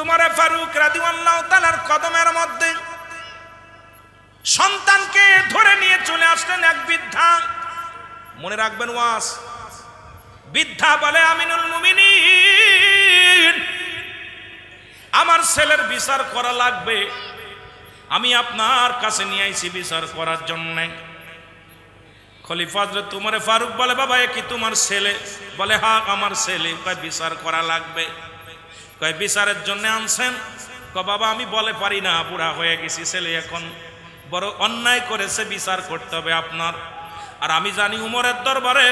উমরে ফারুক রাদিয়াল্লাহু তাআলার কদমের মধ্যে সন্তানকে ধরে নিয়ে চলে আসলেন এক বৃদ্ধা। মনে রাখবেন ওয়াজ, বৃদ্ধা বলে, আমিনুল মুমিনিন, আমার ছেলের বিচার করা লাগবে, আমি আপনার কাছে নিয়ে আইছি বিচার করার জন্য। খলিফা হযরত উমরে ফারুক বলে, বাবা এ কি তোমার ছেলে? বলে হ্যাঁ আমার ছেলে। কয় বিচার করা লাগবে। কয় বিচারের জন্য আনছেন? কয় বাবা আমি বলে পারি না, বুড়া হয়ে গেছি, ছেলে এখন বড় অন্যায় করেছে, বিচার করতে হবে আপনার। আর আমি জানি উমরের দরবারে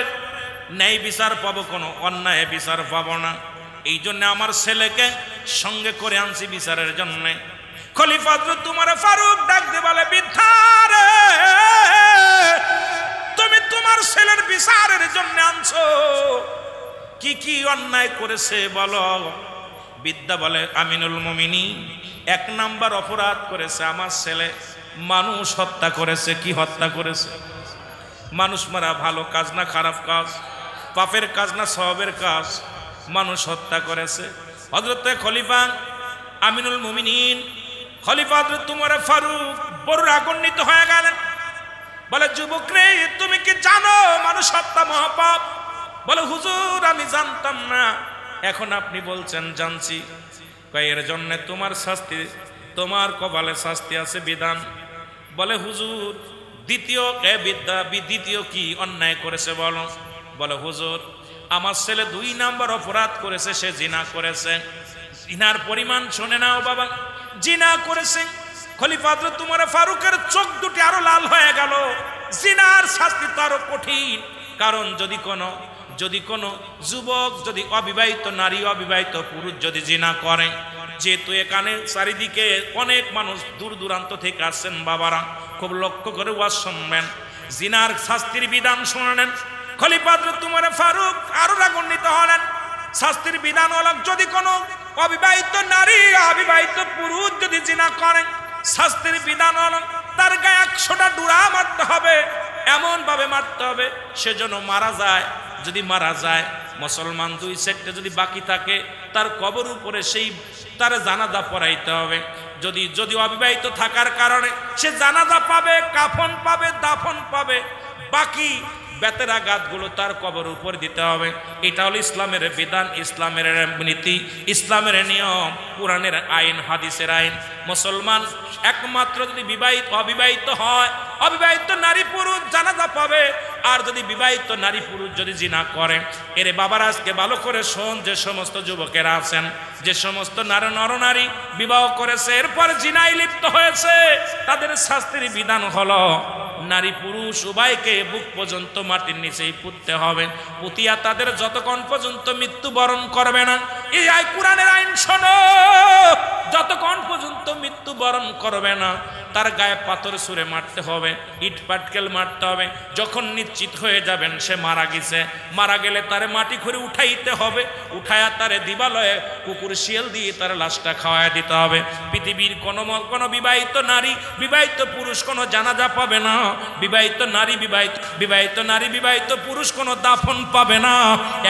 ন্যায় বিচার পাবো, কোনো অন্যায় বিচার পাবো না, এই জন্য আমার ছেলেকে সঙ্গে করে আনছি বিচারের জন্য। খলিফা হযরত উমরে ফারুক ডাক দিয়ে বলে, বৃদ্ধা রে, তুমি তোমার ছেলের বিচারের জন্য আনছো, কি কি অন্যায় করেছে বলো। বৃদ্ধা বলে, আমিনুল মুমিনিন, এক নাম্বার অপরাধ করেছে আমার ছেলে, মানুষ হত্যা করেছে। কি হত্যা করেছে? মানুষ মারা ভালো কাজ না খারাপ কাজ? পাপের কাজ না সওয়াবের কাজ? মানুষ হত্যা করেছে। হযরত খলিফা আমিনুল মুমিনিন খলিফা হযরত উমর ফারুক বড় রাগান্বিত হয়ে গেলেন। বলে, যুবক রে, তুমি কি জানো মানুষ হত্যা মহাপাপ? বলে, হুজুর আমি জানতাম না, এখন আপনি বলছেন জানছি। এর জন্য তোমার শাস্তি, তোমার কপালে শাস্তি আছে বিধান। বলে, হুজুর দ্বিতীয় কি অন্যায় করেছে বলো। বলে, হুজুর আমার ছেলে 2 নাম্বার অপরাধ করেছে, সে জিনা করেছে। জিনার পরিমাণ শুনে নাও বাবা, জিনা করেছে। খলিফা হযরত উমর ফারুকের চোখ দুটি আরো লাল হয়ে গেল। জিনার শাস্তি তো আরো কঠিন, কারণ যদি কোনো যুবক, যদি অবিবাহিত নারী, অবিবাহিত পুরুষ যদি জিনা করে, যেহেতু এখানে চারিদিকে অনেক মানুষ দূর দূরান্ত থেকে আসছেন, বাবারা খুব লক্ষ্য করে ওয়াজ শুনবেন, জিনার শাস্তির বিধান শুনলেন। খলিফা হযরত উমর ফারুক আরো রাগান্বিত হলেন। শাস্তির বিধান হল, যদি কোনো অবিবাহিত নারী, অবিবাহিত পুরুষ যদি জিনা করেন, শাস্তির বিধান হল তার গায়ে 100টা ডুরা মারতে হবে, এমন ভাবে মারতে হবে সে যেন মারা যায়। যদি মারা যায়, মুসলমান 2 সেক্টে যদি বাকি থাকে, তার কবর উপরে সেই তার জানাজা পড়াইতে হবে। যদি অবিবাহিত থাকার কারণে সে জানাজা পাবে, কাফন পাবে, দাফন পাবে, বাকি বেতেরা গাছগুলো তার কবর উপর দিতে হবে। এটা হলো ইসলামের বিধান, ইসলামের নীতি, ইসলামের নিয়ম, কোরআনের আইন, হাদিসের আইন। মুসলমান একমাত্র যদি অবিবাহিত হয়, অবিবাহিত নারী পুরুষ জানাজা পাবে। আর যদি বিবাহিত নারী পুরুষ যদি জিনা করে, এরে বাবার আজকে ভালো করে শোন, যে সমস্ত যুবকেরা আছেন, যে সমস্ত নরনারী বিবাহ করেছে এরপর জিনায় লিপ্ত হয়েছে, তাদের শাস্তির বিধান হলো নারী পুরুষ উভয়কে বুক পর্যন্ত মাটির নিচেই পুঁততে হবে। পুতিয়া তাদের যতক্ষণ পর্যন্ত মৃত্যুবরণ করবে না, এই কোরআনের আইন শোনো, যতক্ষণ পর্যন্ত মৃত্যুবরণ করবে না তার গায়ে পাথর ছুঁড়ে মারতে হবে, ইট পাটকেল মারতে হবে। যখন নিশ্চিত হয়ে যাবেন সে মারা গেছে, মারা গেলে তারে মাটি করে উঠাইতে হবে, উঠায়া তারে দিবালয়ে কুকুর শিয়াল দিয়ে তার লাশটা খাওয়ায় দিতে হবে। পৃথিবীর কোনো বিবাহিত নারী, বিবাহিত পুরুষ কোনো জানাজা পাবে না, বিবাহিত নারী, বিবাহিত পুরুষ কোনো দাফন পাবে না।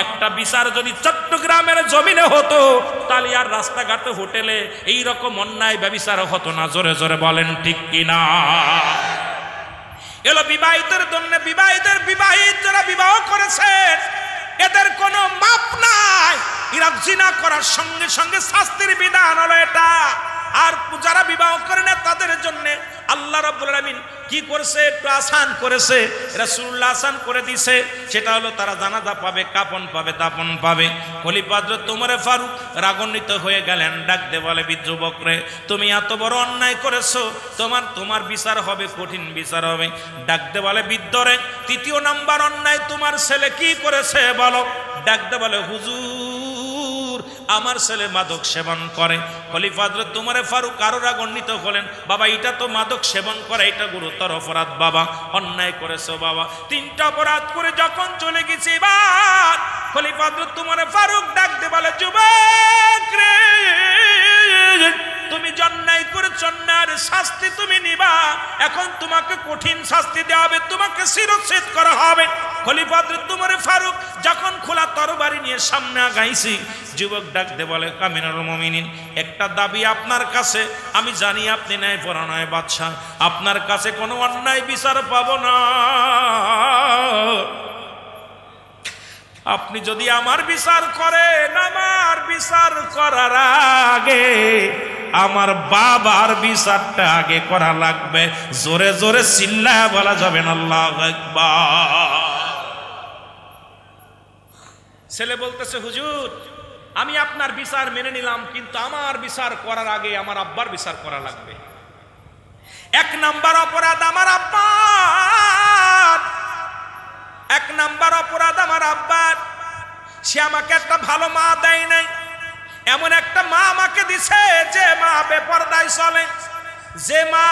একটা বিচার যদি চট্টগ্রামের জমিনে হতো, তাহলে আর রাস্তাঘাটে হোটেলে এই রকম অন্যায় ব্যভিচার হতো না। জোরে জোরে বলেন ঠিক কিনা? এলো বিবাহিতের জন্য, বিবাহিত যারা বিবাহ করেছেন এদের কোনো মাপ নাই। এরা জিনা করার সঙ্গে সঙ্গে শাস্তির বিধান হলো এটা। আর যারা বিবাহ করে না তাদের জন্য আল্লাহ রাব্বুল আলামিন কি করেছে? একটু আসান করেছে, রাসূলুল্লাহ আসান করে দিয়েছে। সেটা হলো তারা জানাজা পাবে, কাফন পাবে, দাফন পাবে। খলিফা হযরত উমর ফারুক রাগান্বিত হয়ে গেলেন, ডাক দিয়ে বলে, যুবক রে, তুমি এত বড় অন্যায় করেছো, তোমার বিচার হবে, কঠিন বিচার হবে। ডাক দিয়ে বলে, বৃদ্ধ রে, 3য় নাম্বার অন্যায় তোমার ছেলে কি করেছে বলো। ডাক দিয়ে বলে, হুজুর আমার ছেলে মাদক সেবন করে। খলিফা হযরত উমর ফারুক আরো রাগান্বিত হলেন, বাবা এটা তো মাদক সেবন করে, এটা গুরুতর অপরাধ বাবা, অন্যায় করেছো বাবা। 3টা অপরাধ করে যখন চলে গেছে, এবার খলিফা হযরত উমর ফারুক ডাক দিয়ে বলে, যুবক রে, তুমি অন্যায় করেছো, অন্যায়ের শাস্তি তুমি নিবা, এখন তোমাকে কঠিন শাস্তি দেওয়া হবে, তোমাকে শিরচ্ছেদ করা হবে। খলিফা হযরত উমর ফারুক যখন খোলা তরবারি নিয়ে সামনে আগাইছি, যুবক ডাকতে বলে আমিরুল মুমিনিন, একটা দাবি আপনার কাছে, আমি জানি আপনি ন্যায়পরায়ণ বাদশা, আপনার কাছে কোনো অন্যায় বিচার পাবো না। আপনি যদি আমার বিচার করেন, আমার বিচার করার আগে আমার বাবার বিচারটা আগে করা লাগবে। জোরে জোরে চিল্লায়া বলা যাবে না আল্লাহু আকবার। ছেলে বলতেছে হুজুর, আমি আপনার বিচার মেনে নিলাম, কিন্তু আমার বিচার করার আগে আমার আব্বার বিচার করা লাগবে। এক নাম্বার অপরাধ আমার আব্বার, এক নাম্বার অপরাধ আমার আব্বার। সে আমাকে একটা ভালো মা দেয় নাই, এমন একটা মা আমাকে দিছে যে মা বেপরদায় চলে, যে মা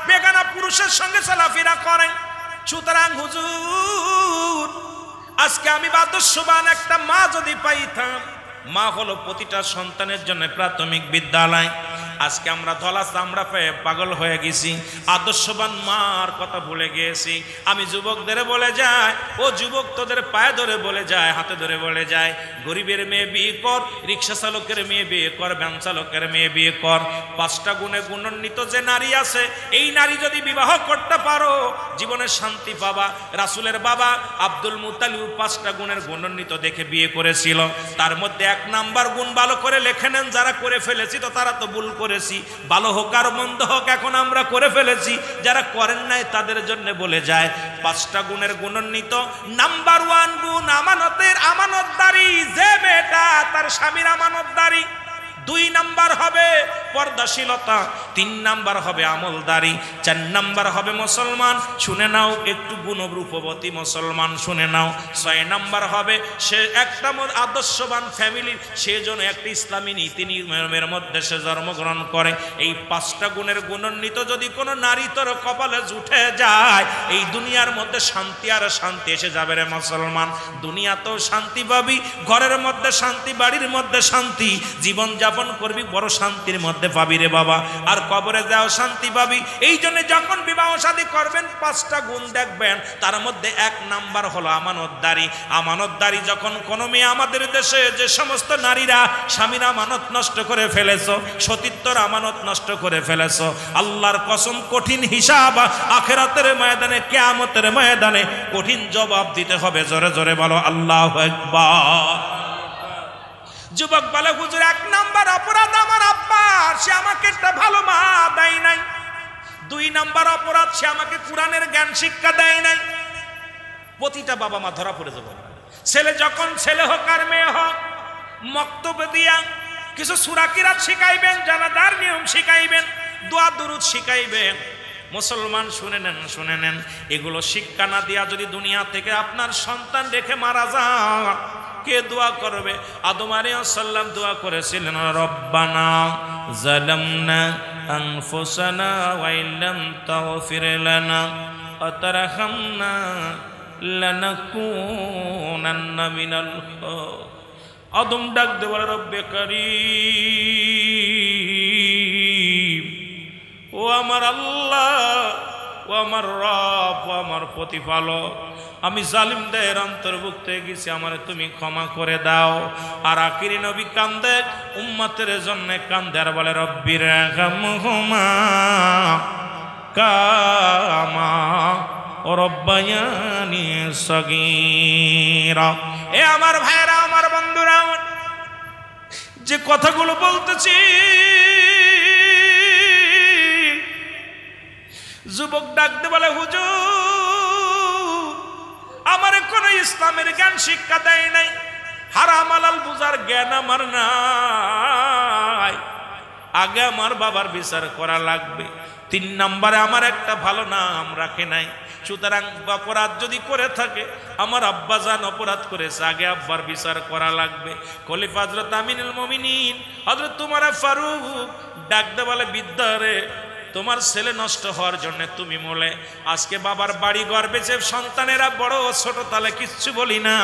বেগানা পুরুষের সঙ্গে চলাফেরা করে। সুতরাং হুজুর, আজকে আমি আদর্শবান একটা মা যদি পাইতাম, মা হলো প্রতিটা সন্তানের জন্য প্রাথমিক বিদ্যালয়। আজকে আমরা ধলা চামড়া পেয়ে পাগল হয়ে গেছি, আদর্শবান মার কথা ভুলে গিয়েছি। আমি যুবকদের বলে যাই, ও যুবক তোদের পায়ে ধরে বলে যায়, হাতে ধরে বলে যায়, গরিবের মেয়ে বিয়ে কর, রিক্সা চালকের মেয়ে বিয়ে কর, ভ্যান চালকের মেয়ে বিয়ে কর। 5টা গুণে গুণান্বিত যে নারী আছে, এই নারী যদি বিবাহ করতে পারো জীবনে শান্তি পাবা। রাসূলের বাবা আব্দুল মুত্তালিব 5টা গুণের গুণান্বিত দেখে বিয়ে করেছিল, তার মধ্যে 1 নাম্বার গুণ ভালো করে লেখে নেন। যারা করে ফেলেছি তো তারা তো ভুল করেছি, ভালো হোক আর মন্দ হোক এখন আমরা করে ফেলেছি। যারা করেন নাই তাদের জন্য বলে যায়, 5টা গুণের গুণান্বিত নাম্বার 1 গুণ আমানতের আমানতদারি। যে মেয়েটা তার স্বামীর আমানতদারি, 2 নাম্বার হবে পর্দাশীলতা, 3 নাম্বার হবে আমলদারি, 4 নাম্বার হবে মুসলমান। শুনে নাও, একটু গুণরূপবতী মুসলমান, শুনে নাও। 6 নাম্বার হবে সে একটা আদর্শবান ফ্যামিলির, সেজন্য একটা ইসলামী নীতি নিয়মের মধ্যে সে জন্মগ্রহণ করে। এই 5টা গুণের গুণান্বিত যদি কোনো নারী তোর কপালে জুটে যায়, এই দুনিয়ার মধ্যে শান্তি আর শান্তি এসে যাবে রে মুসলমান। দুনিয়াতেও শান্তি পাবি, ঘরের মধ্যে শান্তি, বাড়ির মধ্যে শান্তি, জীবন যাপন করবি বড় শান্তির মধ্যে পাবি রে বাবা। আর কবরে যাও শান্তি পাবি। এই জন্য যখন বিবাহ শাদী করবেন 5টা গুণ দেখবেন, তার মধ্যে 1 নাম্বার হলো আমানতদারি। আমানতদারি যখন কোনো মেয়ে, আমাদের দেশে যে সমস্ত নারীরা স্বামীর আমানত নষ্ট করে ফেলেছো, সতীত্বর আমানত নষ্ট করে ফেলেছো, আল্লাহর কসম কঠিন হিসাব আখিরাতের ময়দানে, কিয়ামতের ময়দানে কঠিন জবাব দিতে হবে। জোরে জোরে বলো আল্লাহু আকবার। যুবক বলে হুজুর, 1 নাম্বার অপরাধ আমার আব্বার, সে আমাকে একটা ভালো মা দেয় নাই। 2 নাম্বার অপরাধ, সে আমাকে কোরআনের জ্ঞান শিক্ষা দেয় নাই। প্রতিটা বাবা মা ধরা পড়ে যাবে। ছেলে যখন ছেলে হোক আর মেয়ে হোক, মক্তবে দিয়া কিছু সূরা কিরাত শিখাইবেন, জানাজার নিয়ম শিখাইবেন, দোয়া দুরূদ শিখাইবেন। মুসলমান শুনে নেন, শুনে নেন, এগুলো শিক্ষা না দিয়া যদি দুনিয়া থেকে আপনার সন্তান রেখে মারা যান, কে দোয়া করবে? আদম আলাইহিস সালাম দোয়া করেছিলেন, রব্বানা যালামনা আনফুসানা ওয়া ইল্লাম তাগফির লানা ওয়া তারহামনা লানাকুনান্না মিনাল আদম ডাক দে বলে, রব্বে কারীম, ও আমার আল্লাহ, ও আমার রব, ও আমার প্রতিপালক, আমি জালিমদের অন্তর্ভুক্ত হয়ে গেছি, আমারে তুমি ক্ষমা করে দাও। আর আখিরি নবী কান্দে, উম্মতের জন্য কান্দে আর বলে, রব্বির রাহমহুমা কামা রব্বায়ানি সগীরা। এ আমার ভাইরা, আমার বন্ধুরা, যে কথাগুলো বলতেছি, যুবক ডাকতে বলে, হুজুর আমার কোন ইসলামের জ্ঞান শিক্ষা দেয় নাই, হারাম হালাল বুঝার জ্ঞান আমার নাই। আগে আমার বাবার বিচার করা লাগবে। 3 নম্বরে আমার একটা ভালো নাম রাখে নাই। সুতরাং অপরাধ যদি করে থাকে, আমার আব্বা জান অপরাধ করেছে, আগে আব্বার বিচার করা লাগবে। খলিফা হযরত আমিনুল মুমিনিন হযরত উমর ফারুক ডাকতে বলে, বিদ্যারে তোমার ছেলে নষ্ট হওয়ার জন্য তুমি বলে আজকে বাবার বাড়ি ঘর বেঁচে সন্তানেরা বড় ও ছোট তাহলে কিচ্ছু বলি না,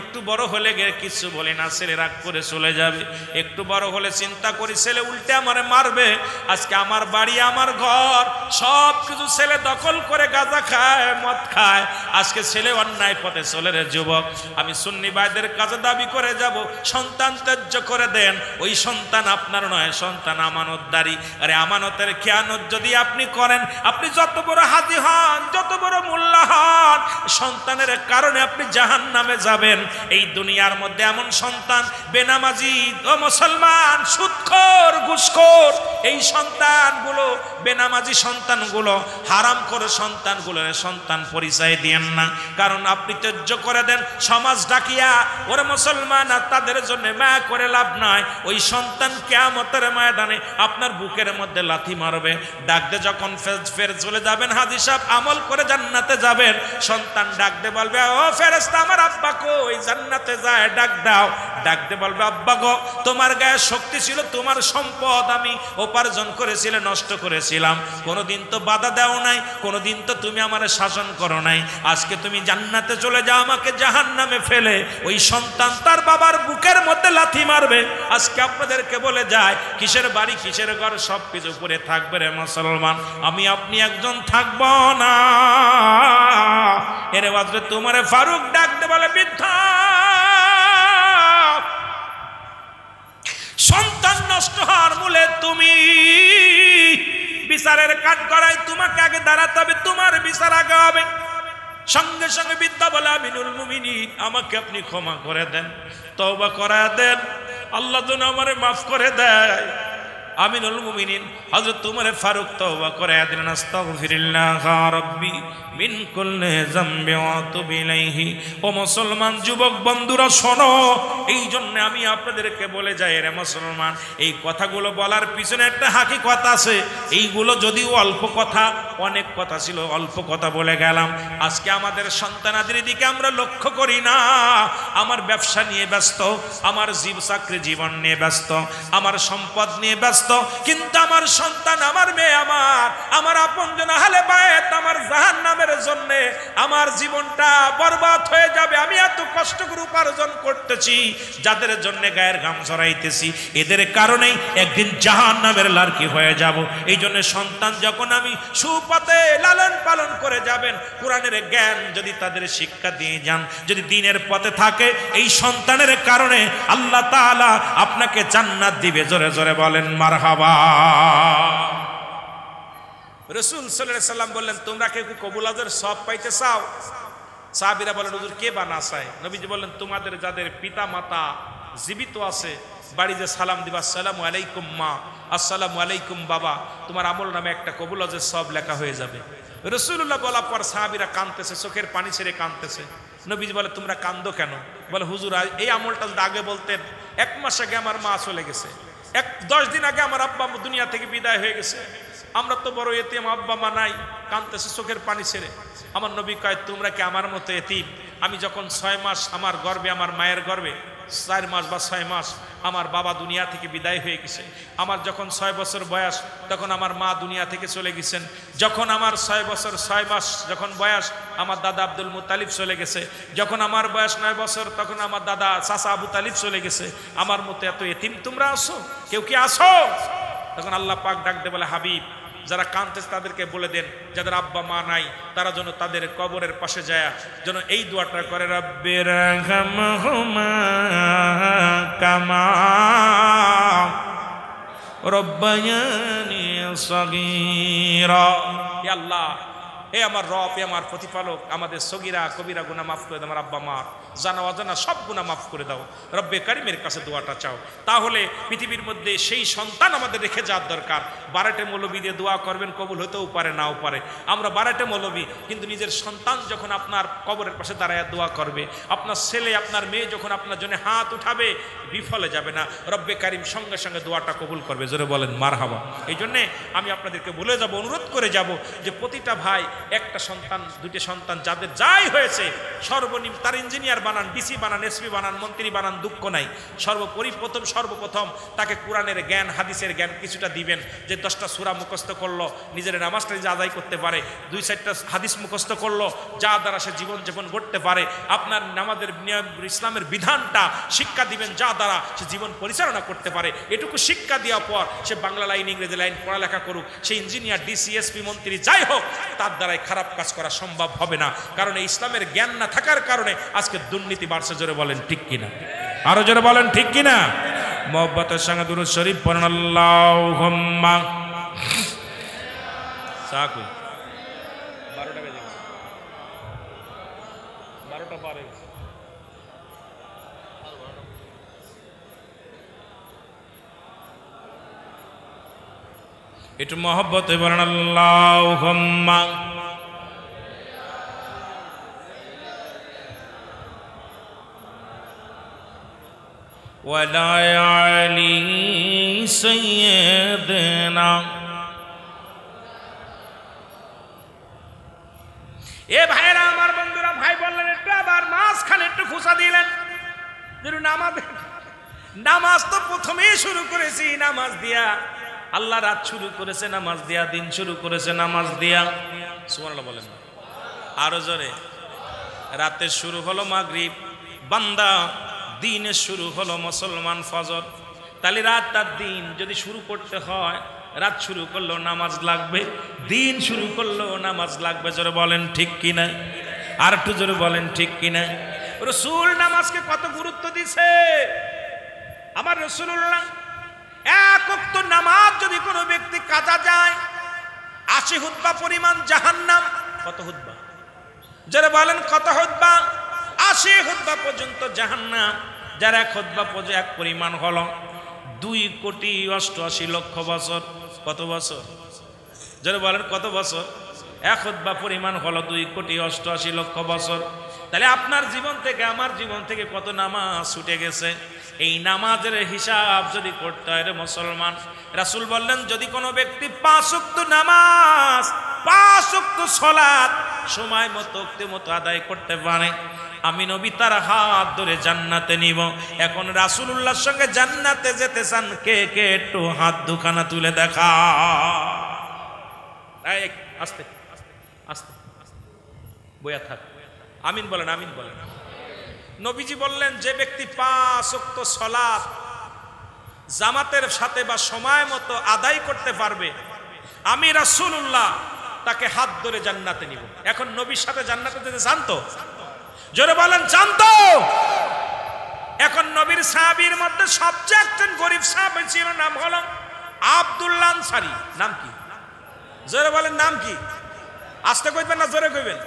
একটু বড় হলে গিয়ে কিচ্ছু বলি না, ছেলে রাগ করে চলে যাবে। একটু বড় হলে চিন্তা করি ছেলে উল্টে আমারে মারবে। আজকে আমার বাড়ি আমার ঘর সব কিছু ছেলে দখল করে গাঁজা খায় মদ খায়। আজকে ছেলে অন্যায় পথে চলে রে যুবক, আমি সুন্নি ভাইদের কাছে দাবি করে যাব সন্তান ত্যায্য করে দেন। ওই সন্তান আপনার নয়, সন্তান আমানতদারি। আরে আমানতের খেয়ানত যদি আপনি করেন, আপনি যত বড় হাজি হন, যত বড় মোল্লা হন, সন্তানের কারণে আপনি জাহান্নামে যাবেন। এই দুনিয়ার মধ্যে এমন সন্তান বেনামাজি ও মুসলমান সুদখোর ঘুষখোর এই সন্তানগুলো, বেনামাজি সন্তানগুলো, হারাম করে সন্তানগুলো সন্তান পরিচয় দিয়েন না। কারণ আপনি ত্যায্য করে দেন, সমাজ ডাকিয়া ওরা মুসলমান আর তাদের জন্য মায়া করে লাভ নাই। ওই সন্তান কিয়ামতের ময়দানে আপনার বুকের মধ্যে লাথি মারবে। ডাকতে যখন ফের চলে যাবেন হাজী সাহেব আমল করে জান্নাতে যাবেন, সন্তান ডাকতে বলবে ও ফেরেশতা আমার আব্বা কই, জান্নাতে যায় ডাক দাও। ডাকতে বলবে আব্বা গো তোমার গায়ে শক্তি ছিল, তোমার সম্পদ আমি উপার্জন করেছিলে নষ্ট করেছিলাম, কোনোদিন তো বাধা দাও নাই, কোনোদিন তো তুমি আমার শাসন করো নাই। আজকে তুমি জান্নাতে চলে যাও আমাকে জাহান্নামে ফেলে। ওই সন্তান তার বাবার বুকের মধ্যে লাথি মারবে। আজকে আপনাদেরকে বলে যায় কিসের বাড়ি কিসের ঘর সব কিছু পরে থাকবে রে মুসলমান, আমি আপনি একজন থাকব না। এর বাদে তোমারে ফারুক ডাকতে বলে বৃদ্ধা সন্তান নষ্ট হওয়ার মূলে তুমি, বিচারের কাঠ গড়ায় তোমাকে আগে দাঁড়াতে হবে, তোমার বিচার আগে হবে। সঙ্গে সঙ্গে বৃদ্ধা বলে আমিনুল মুমিনিন আমাকে আপনি ক্ষমা করে দেন, তওবা করে দেন, আল্লাহ যেন আমারে মাফ করে দেয়। আমিনুল মুমিনিন হযরত উমর ফারুক তওবা করে দিলেন, আস্তাগফিরুল্লাহ রাব্বি মিন কুল্লি যামবি ওয়া আতুবু ইলাইহি। ও মুসলমান যুবক বন্ধুরা শোনো, এই জন্য আমি আপনাদেরকে বলে যাই রে মুসলমান, এই কথাগুলো বলার পিছনে একটা হাকিকত আছে। এইগুলো যদিও অল্প কথা, অনেক কথা ছিল, অল্প কথা বলে গেলাম। আজকে আমাদের সন্তানাদের দিকে আমরা লক্ষ্য করি না। আমার ব্যবসা নিয়ে ব্যস্ত, আমার চাকরি জীবন নিয়ে ব্যস্ত, আমার সম্পদ নিয়ে ব্যস্ত, কিন্তু আমার সন্তান, আমার মেয়ে, আমার আপনজন আহলে বায়ত আমার জাহান্নামের জন্য আমার জীবনটা বরবাদ হয়ে যাবে। আমি এত কষ্ট করে উপার্জন করতেছি, যাদের জন্য গায়ের ঘাম ঝরাইতেছি, এদের কারণেই একদিন জাহান্নামের লার্কি হয়ে যাব। এই জন্য সন্তান যখন আমি সুপথে লালন পালন করে যাবেন, কোরআনের জ্ঞান যদি তাদের শিক্ষা দিয়ে যান, যদি দ্বীনের পথে থাকে, এই সন্তানের কারণে আল্লাহ তাআলা আপনাকে জান্নাত দিবে। জোরে জোরে বলেন মারহাবা। রাসূল সাল্লাল্লাহু আলাইহি সাল্লাম বললেন তোমরা কেউ কি কবুল হজের সব পাইতে চাও? সাহাবীরা বলেন হুজুর কে বা না চায়? নবীজি বললেন তোমাদের যাদের পিতা মাতা জীবিত আছে বাড়িতে সালাম দিবা, আসসালামু আলাইকুম মা, আসসালামু আলাইকুম বাবা, তোমার আমল নামে একটা কবুল হজের সব লেখা হয়ে যাবে। রাসূলুল্লাহ বলার পর সাহাবীরা কাঁদতেছে, চোখের পানি ছেড়ে কাঁদতেছে। নবীজি বলে তোমরা কান্দো কেন? বলে হুজুর এই আমলটা যদি আগে বলতেন, 1 মাস আগে আমার মা চলে গেছে, 10 দিন আগে আমার আব্বা দুনিয়া থেকে বিদায় হয়ে গেছে, আমরা তো বড় এতিম, আব্বা মা নাই। কাঁদতেছে চোখের পানি ছেড়ে। আমার নবী কয় তোমরা কি আমার মতো এতিম? আমি যখন 6 মাস আমার গর্ভে, আমার মায়ের গর্ভে 4 মাস বা 6 মাস আমার বাবা দুনিয়া থেকে বিদায় হয়ে গেছে। আমার যখন 6 বছর বয়স তখন আমার মা দুনিয়া থেকে চলে গেছেন। যখন আমার 6 বছর 6 মাস যখন বয়স আমার দাদা আব্দুল মুত্তালিব চলে গেছে। যখন আমার বয়স 9 বছর তখন আমার দাদা চাচা আবু তালিব চলে গেছে। আমার মতো এত এতিম তোমরা আসো? কেউ কি আসো? তখন আল্লাহ পাক ডাকতে বলে হাবিব যারা কাঁদতেছে তাদেরকে বলে দেন যাদের আব্বা মা নাই তারা যেন তাদের কবরের পাশে যায় যেন এই দোয়াটা করে, রব্বির রহমহুমা কামা রব্বায়ানি সগীরা। হে আল্লাহ, হে আমার রব, হে আমার প্রতিপালক, আমাদের সগীরা কবিরা গুনাহ মাফ করে দাও, আমার আব্বা মা জানা অজানা সব গুনাহ মাফ করে দাও। রব্বে কারিমের কাছে দোয়াটা চাও। তাহলে পৃথিবীর মধ্যে সেই সন্তান আমাদের রেখে যাওয়ার দরকার। 12টে মৌলবী দিয়ে দোয়া করবেন, কবুল হতেও পারে নাও পারে। আমরা 12টে মৌলবী, কিন্তু নিজের সন্তান যখন আপনার কবরের পাশে দাঁড়ায় দোয়া করবে, আপনার ছেলে আপনার মেয়ে যখন আপনার জন্য হাত উঠাবে, বিফলে যাবে না। রব্বে কারিম সঙ্গে সঙ্গে দোয়াটা কবুল করবে। জোরে বলেন মারহাবা। এই জন্যে আমি আপনাদেরকে বলে যাব, অনুরোধ করে যাব যে প্রতিটা ভাই একটা সন্তান, 2টে সন্তান যাদের যাই হয়েছে, সর্বনিম্ন তার ইঞ্জিনিয়ার বানান, ডিসি বানান, এসপি বানান, মন্ত্রী বানান, দুঃখ নাই। সর্বপ্রথম তাকে কোরআনের জ্ঞান, হাদিসের জ্ঞান কিছুটা দিবেন, যে 10টা সূরা মুখস্থ করলো, নিজের নামাজটা নিজে আদায় করতে পারে, 2-4টা হাদিস মুখস্থ করলো, যা দ্বারা সে জীবনযাপন করতে পারে। আপনার নামাজের ইসলামের বিধানটা শিক্ষা দিবেন, যা দ্বারা সে জীবন পরিচালনা করতে পারে। এটুকু শিক্ষা দেওয়ার পর সে বাংলা লাইন, ইংরেজি লাইন পড়ালেখা করুক, সে ইঞ্জিনিয়ার, ডিসি, এসপি, মন্ত্রী যাই হোক, তার দ্বারাই খারাপ কাজ করা সম্ভব হবে না। কারণ এই ইসলামের জ্ঞান না থাকার কারণে আজকে দুর্নীতি বাড়ছে। জোরে বলেন ঠিক কিনা? আরো জোরে বলেন ঠিক কিনা? মোহব্বতের সঙ্গে দুরূদ শরীফ পড়ুন। আল্লাহুম্মা সাকুই 12টা বেজে গেছে, 12টা পারে। একটু মহব্বতে বলেন আল্লাহুম্মা ওয়ালা আলি সাইয়্যিদিনা। এ ভাইরা আমার, বন্ধুরা, ভাই বললেন একটু, আবার মাঝখানে একটু ফুসা দিলেন। নামাজ তো প্রথমেই শুরু করেছি নামাজ দিয়া, আল্লাহ রাত শুরু করেছে নামাজ দিয়া, দিন শুরু করেছে নামাজ দিয়া। সুবহানাল্লাহ বলেন আরো জোরে। রাতে শুরু হলো মাগরিব, বান্দা দিনে শুরু হলো মুসলমান ফজর। তাহলে রাত আর দিন যদি শুরু করতে হয়, রাত শুরু করলো নামাজ লাগবে, দিন শুরু করলো নামাজ লাগবে। জোরে বলেন ঠিক কিনা? আর একটু জোরে বলেন ঠিক কিনা? রাসূল নামাজকে কত গুরুত্ব দিছে। আমার রাসূলুল্লাহ এক ওয়াক্ত নামাজ যদি কোনো ব্যক্তি কাজা যায়, 80 হুতবা পরিমাণ জাহান্নাম। কত হুতবা? যারা বলেন কত হুতবা? 80 হুতবা পর্যন্ত জাহান্নাম। যার এক হুতবা এক পরিমাণ হলো 2,88,00,000 বছর। কত বছর? যারা বলেন কত বছর? এক হুতবা পরিমাণ হলো 2,88,00,000 বছর। তাহলে আপনার জীবন থেকে, আমার জীবন থেকে কত নামাজ ছুটে গেছে। এই নামাজের হিসাব যদি করতে হয় রে মুসলমান, রাসূল বললেন যদি কোনো ব্যক্তি 5 ওয়াক্ত নামাজ, 5 ওয়াক্ত সালাত সময় মতো মতো আদায় করতে পারে, আমি নবী তার হাত ধরে জান্নাতে নিব। এখন রাসূলুল্লাহর সঙ্গে জান্নাতে যেতে চান কে কে? একটু হাত দুখানা তুলে দেখা। আস্তে আস্তে বইয়া থাক। আমিন বলেন, আমিন বলেন। নবীজি বললেন যে ব্যক্তি 5 ওয়াক্ত সালাত জামাতের সাথে বা সময় মতো আদায় করতে পারবে, আমি রাসূলুল্লাহ তাকে হাত ধরে জান্নাতে নিব। এখন নবীর সাথে জান্নাতে যেতে চান তো? জোরে বলেন চান তো? এখন নবীর সাহাবীর মধ্যে সবচেয়ে একজন গরিব সাহাবী ছিল, নাম হলো আব্দুল্লাহ আনসারী। নাম কি? জোরে বলেন নাম কি? আস্তে কইবেন না জোরে কইবেন?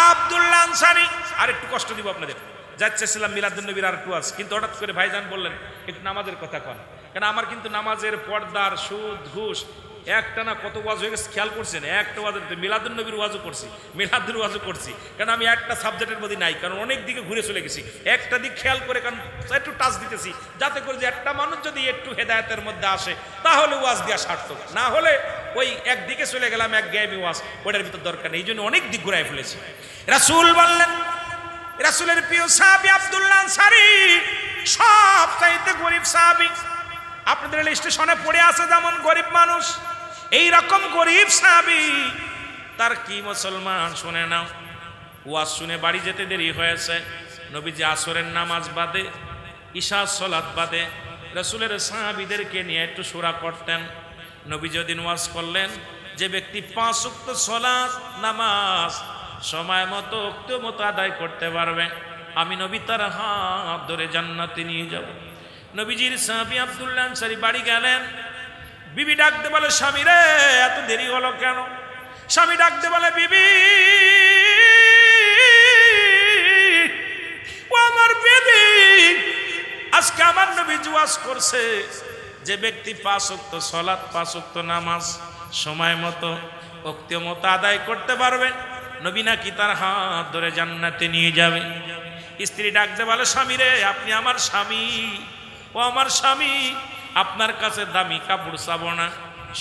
আব্দুল্লাহ আনসারী। আর একটু কষ্ট দিব আপনাদের, যাচ্ছিলাম মিলাদুন নবীর আর একটু আছে, কিন্তু হঠাৎ করে ভাইজান বললেন একটু নামাজের কথা কন। কারণ আমার কিন্তু নামাজের পর্দার সুদ ঘুষ একটা না কত ওয়াজ হয়ে গেছে খেয়াল করছেন। একটা ওয়াজের মিলাদুন নবীর ওয়াজও করছি, মিলাদুল ওয়াজও করছি, কারণ আমি একটা সাবজেক্টের মধ্যে নাই, কারণ অনেক দিকে ঘুরে চলে গেছি। একটা দিক খেয়াল করে, কারণ একটু টাচ দিতেছি, যাতে করে যে একটা মানুষ যদি একটু হেদায়েতের মধ্যে আসে তাহলে ওয়াজ দেওয়া সার্থক, না হলে ওই একদিকে চলে গেলাম এক গেমি ওয়াজ, ওটার ভিতর দরকার নেই। এই জন্য অনেক দিক ঘুরাই ফেলেছি। রাসূল বললেন, রাসূলের প্রিয় সাহাবী আব্দুল্লাহ আনসারী সবচাইতে গরিব সাহাবী। আপনাদের স্টেশনে পড়ে আছে যেমন গরিব মানুষ, এই রকম গরিব সাহাবী। তার কি মুসলমান শুনে নাও, ওয়াজ শুনে বাড়ি যেতে দেরি হয়েছে। নবীজি আসরের নামাজ বাদে, ইশার সালাত বাদে রাসূলের সাহাবীদেরকে নিয়ে একটু সূরা পড়তেন। নবী যেদিন ওয়াজ করলেন যে ব্যক্তি 5 ওয়াক্ত সালাত নামাজ সময় মতো ওয়াক্ত মতো আদায় করতে পারবে, আমি নবী তার হাত ধরে জান্নাতে নিয়ে যাব। নবীজির সাহাবী আব্দুল্লাহ আনসারী বাড়ি গেলেন। বিবি ডাকতে বলে, স্বামী রে এত দেরি হলো কেন? স্বামী ডাকতে বলে, বিবি ও আমার বিবি, আজকে আমার নবী ওয়াজ করছে যে ব্যক্তি 5 ওয়াক্ত সালাত 5 ওয়াক্ত নামাজ সময় মতো ওয়াক্ত মতো আদায় করতে পারবে, নবী নাকি তার হাত ধরে জান্নাতে নিয়ে যাবে। স্ত্রী ডাকতে বলে, স্বামী রে আপনি আমার স্বামী, ও আমার স্বামী, আপনার কাছে দামি কাপড় চাবো না,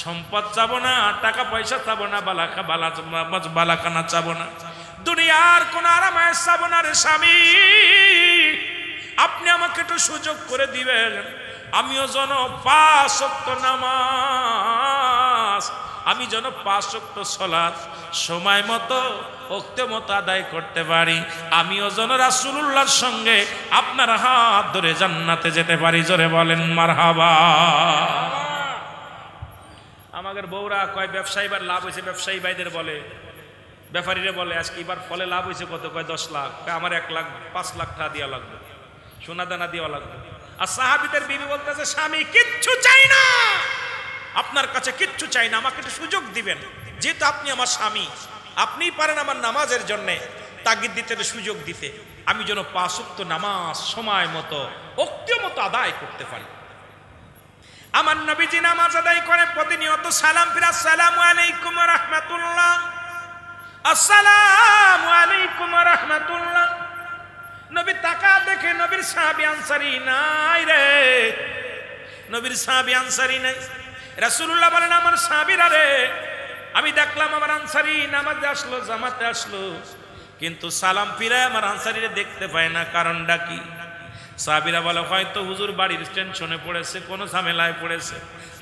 সম্পদ চাবো না, টাকা পয়সা চাবো না, বালাখানা চাবো না, দুনিয়ার কোন আরামায় সাবনার স্বামী, আপনি আমাকে একটু সুযোগ করে দিবেন, আমিও যেন 5 ওয়াক্ত নামাজ, আমি যেন 5 ওয়াক্ত সালাত সময় মতো ওক্তে মতো আদায় করতে পারি, আমিও যেন রাসূলুল্লাহর সঙ্গে আপনার হাত ধরে জান্নাতে যেতে পারি। জোরে বলেন মারহাবা। আমাদের বউরা কয় ব্যবসায়ী বার লাভ হয়েছে, ব্যবসায়ী ভাইদের বলে, ব্যাপারীরা বলে আজকে এবার ফলে লাভ হয়েছে কত, কয় 10 লাখ, আমার 1 লাখ 5 লাখ টাকা দেওয়া লাগবে, সোনা দানা দেওয়া লাগবে। আর সাহাবীদের বিবি বলতেছে স্বামী কিচ্ছু চাই না, আপনার কাছে কিচ্ছু চাই না, আমাকে একটু সুযোগ দিবেন, যেহেতু আপনি আমার স্বামী, আপনিই পারেন আমার নামাজের জন্য তাগিদ দিতে, সুযোগ দিতে, আমি যেন 5 ওয়াক্ত নামাজ সময় মতো ওক্ত মতো আদায় করতে পারি। আমার নবীজি নামাজ আদায় করে প্রতিনিয়ত সালাম ফিরে আসসালামু আলাইকুম ওয়া রাহমাতুল্লাহ, আসসালামু আলাইকুম ওয়া রাহমাতুল্লাহ। নবী তাকা দেখে নবীর সাহাবী আনসারী নাই রে, নবীর সাহাবী আনসারী নাই। রাসূলুল্লাহ বলেন আমার সাহাবীরা রে, আমি দেখলাম আমার আনসারী নামাজে আসলো, জামাতে আসলো, কিন্তু সালাম ফিরে আমার আনসারীরে দেখতে পায় না, কারণটা কি? সাহাবীরা বলে হয়তো হুজুর বাড়ির টেনশনে পড়েছে, কোনো ঝামেলায় পড়েছে।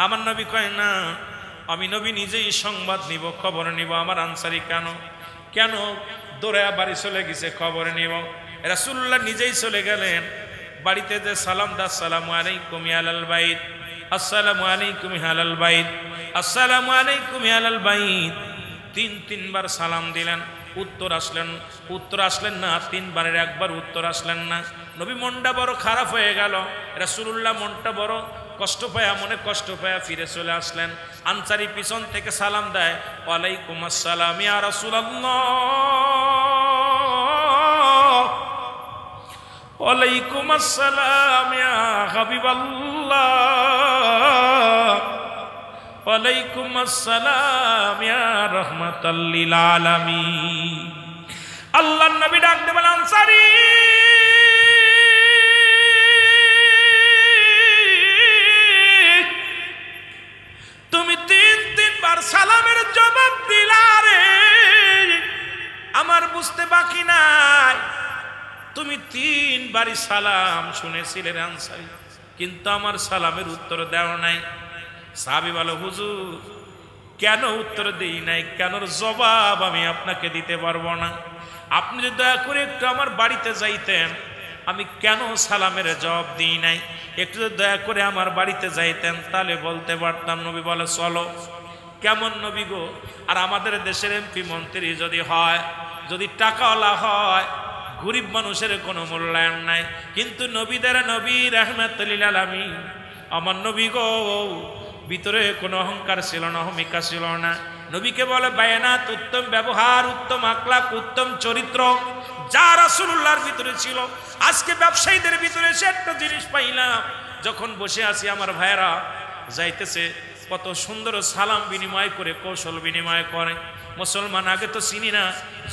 আমার নবী কয় না, আমি নবী নিজেই সংবাদ নিব, খবর নিব, আমার আনসারী কেন কেন দৌড়ে বাড়ি চলে গেছে, খবর নিব। রাসূলুল্লাহ নিজেই চলে গেলেন বাড়িতে, যে সালাম দা আসসালামু আলাইকুম আলাল বাইত, আসসালামু আলাইকুম আলাল বাইত, আসসালামু আলাইকুম আলাল বাইত, 3বার সালাম দিলেন, উত্তর আসলেন না, 3 বারের একবার উত্তর আসলেন না। নবী মনটা বড় খারাপ হয়ে গেল, রাসূলুল্লাহ মনটা বড় কষ্ট পায়া, মনে কষ্ট পায়া ফিরে চলে আসলেন। আনসারী পিছন থেকে সালাম দেয়, ওয়ালাইকুম আসসালাম ইয়া রাসূলুল্লাহ, ওয়ালাইকুম আসসালাম ইয়া হাবিবাল্লাহ, ওয়ালাইকুম আসসালাম ইয়া রাহমাতাল লিল আলামিন। আল্লাহর নবী ডাক দেবেন আনসারী, তুমি 3বার সালামের জবাব দিলা রে, আমার বুঝতে বাকি নাই, তুমি 3বারই সালাম শুনেছিলে আনসারী, কিন্তু আমার সালামের উত্তর দেও নাই। সাহাবী বলে হুজুর কেন উত্তর দেই নাই, কেন জবাব আমি আপনাকে দিতে পারবো না, আপনি যদি দয়া করে একটু আমার বাড়িতে যাইতেন, আমি কেন সালামের জবাব দিই নাই, একটু যদি দয়া করে আমার বাড়িতে যাইতেন তাহলে বলতে পারতাম। নবী বলে চলো। কেমন নবী গো? আর আমাদের দেশের এমপি মন্ত্রী যদি হয়, যদি টাকাওয়ালা হয়, গরিব মানুষের কোনো মূল্যায়ন নাই, কিন্তু নবীদের নবী রাহমাতুল লিল আলামিন আমার নবী গো, ভিতরে কোনো অহংকার ছিল না, অহমিকা ছিল না। নবীকে বলে বায়ানাত, উত্তম ব্যবহার, উত্তম আখলাক, উত্তম চরিত্র যা রাসূলুল্লাহর ভিতরে ছিল। আজকে ব্যবসায়ীদের ভিতরে সে একটা জিনিস পাইলাম, যখন বসে আছি আমার ভাইয়েরা যাইতেছে কত সুন্দর সালাম বিনিময় করে, কৌশল বিনিময় করে। মুসলমান আগে তো চিনি না,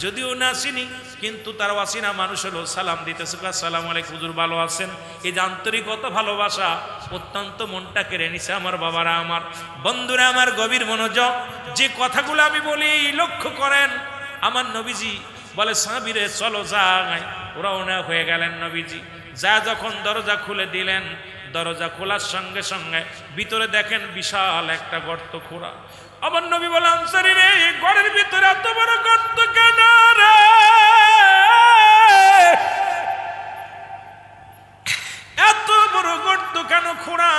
যদিও না চিনি, কিন্তু তার অচিনা মানুষ হলো সালাম দিতেছে, আসসালামু আলাইকুম হুজুর ভালো আছেন। এই যে আন্তরিকতা, ভালোবাসা অত্যন্ত মনটা কেড়ে নিছে। আমার বাবারা, আমার বন্ধুরা, আমার গভীর মনোযোগ, যে কথাগুলো আমি বলি লক্ষ্য করেন। আমার নবীজি বলে সাহাবীরে চলো যাই, রওনা হয়ে গেলেন নবীজি। যা যখন দরজা খুলে দিলেন, দরজা খোলার সঙ্গে সঙ্গে ভিতরে দেখেন বিশাল একটা গর্ত খোঁড়া। আমার নবী বলে আনসারী রে, ঘরের ভিতরে এত বড় গর্ত কেন রে, এত বড় গর্ত কেন খোঁড়া?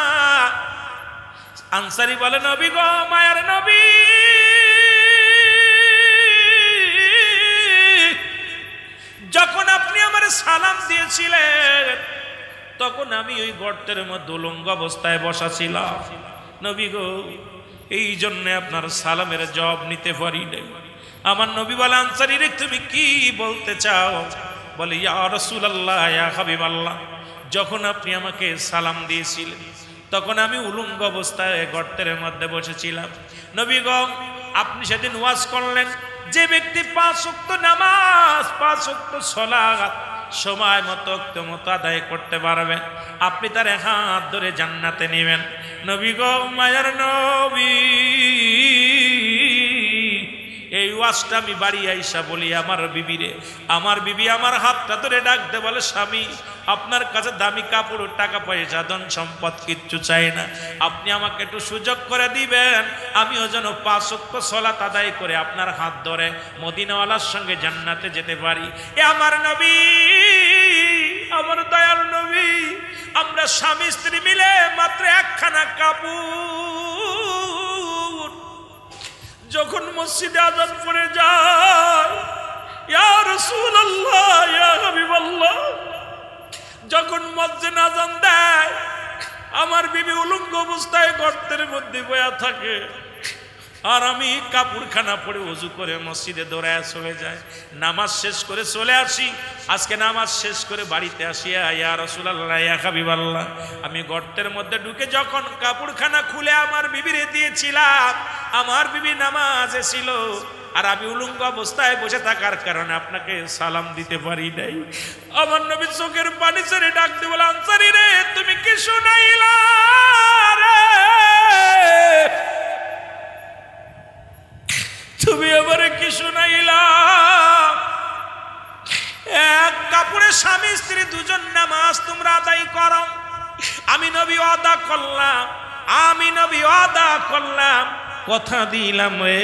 আনসারী বলে নবী গো, মায়ার নবী, যখন আপনি আমার সালাম দিয়েছিলেন তখন আমি ওই গর্তের মধ্যে উলঙ্গ অবস্থায় বসা ছিলাম নবী গো, এই জন্য আপনার সালামের জবাব নিতে পারি নাই। আমার নবী বলে আনসারী রে, তুমি কি বলতে চাও? বলে ইয়া রাসূলুল্লাহ, ইয়া হাবিবাল্লাহ, যখন আপনি আমাকে সালাম দিয়েছিলেন তখন আমি উলঙ্গ অবস্থায় গর্তের মধ্যে বসেছিলাম। নবী গো, আপনি সেদিন ওয়াজ করলেন যে ব্যক্তি 5 ওয়াক্ত নামাজ, 5 ওয়াক্ত সালাত সময় মতো আদায় করতে পারবে, আপনি তার হাত ধরে জান্নাতে নেবেন। নবী গো, মায়ার নবী, এই ওয়াজটা আমি বাড়ি আইসা বলি আমার বিবিরে, আমার বিবি আমার হাতটা ধরে ডাকতে বলে, স্বামী আপনার কাছে দামি কাপড়, টাকা পয়সা, ধন সম্পদ কিচ্ছু চাই না, আপনি আমাকে একটু সুযোগ করে দিবেন, আমিও যেন 5 ওয়াক্ত সালাত আদায় করে আপনার হাত ধরে মদিনাওয়ালার সঙ্গে জান্নাতে যেতে পারি। এ আমার নবী, আমার দয়াল নবী, আমরা স্বামী স্ত্রী মিলে মাত্র একখানা কাপড়, যখন মসজিদে আযান পড়ে যায়, ইয়া রাসূলুল্লাহ, ইয়া হাবিবাল্লাহ, যখন মসজিদে আযান দেয়, আমার বিবি উলঙ্গ অবস্থায় গর্তের মধ্যে বয়া থাকে, আর আমি কাপড়খানা পরে ওযু করে মসজিদে দৌড়ায় চলে যায়, নামাজ শেষ করে চলে আসি। আজকে নামাজ শেষ করে বাড়িতে আসিয়া, ইয়া রাসূলুল্লাহ, ইয়া হাবিবাল্লাহ, আমি গর্তের মধ্যে ঢুকে যখন কাপড়খানা খুলে আমার বিবিরে দিয়েছিলাম, আমার বিবি নামাজে ছিল, আর আমি উলঙ্গ অবস্থায় বসে থাকার কারণে আপনাকে সালাম দিতে পারি নাই। আমার নবী চোখের পানি ছেড়ে ডাক দিয়ে বলে, আনসারী রে, তুমি কি শুনাইলা রে? তুমি আমারে কি শুনাইলা? এক কাপড়ে স্বামী স্ত্রী দুজন নামাজ তোমরা আদায় করো। আমি নবী ওয়াদা করলাম, আমি নবী ওয়াদা করলাম, কথা দিলাম রে,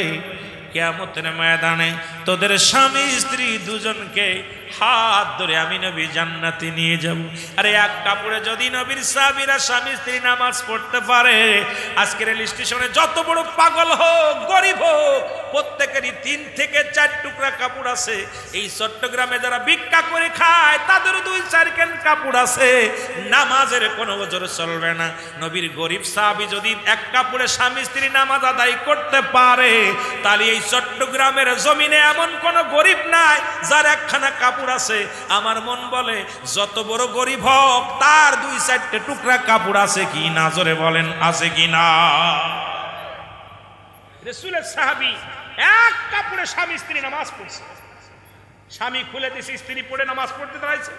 কিয়ামতের ময়দানে তোদের স্বামী স্ত্রী দুজনকে হাত ধরে আমি নবী জান্নাতে নিয়ে যাব। আরে এক কাপড়ে যদি নবীর সাহাবীরা স্বামী স্ত্রী নামাজ পড়তে পারে, আজকের রেল স্টেশনে যত বড় পাগল হোক, গরিব হোক, প্রত্যেকেরই 3 থেকে 4 টুকরা কাপড় আছে। এই চট্টগ্রামে যারা ভিক্ষা করে খায় তাদের 2-4 কেন কাপড় আছে। নামাজের কোনো ওজর চলবে না। নবীর গরিব সাহাবী যদি এক কাপড়ে স্বামী স্ত্রী নামাজ আদায় করতে পারে, তাহলে এই চট্টগ্রামের জমিনে এমন কোন গরিব নাই যার একখানা কাপড় আছে। আমার মন বলে, যত বড় গরিব হোক তার 2-4টে টুকরা কাপড় আছে কি না? জোরে বলেন, আছে কি না? রাসূলের সাহাবী এক কাপড়ে স্বামী স্ত্রী নামাজ পড়ছে। স্বামী খুলে দিছে, স্ত্রী পড়ে নামাজ পড়তে দাঁড়াইছে,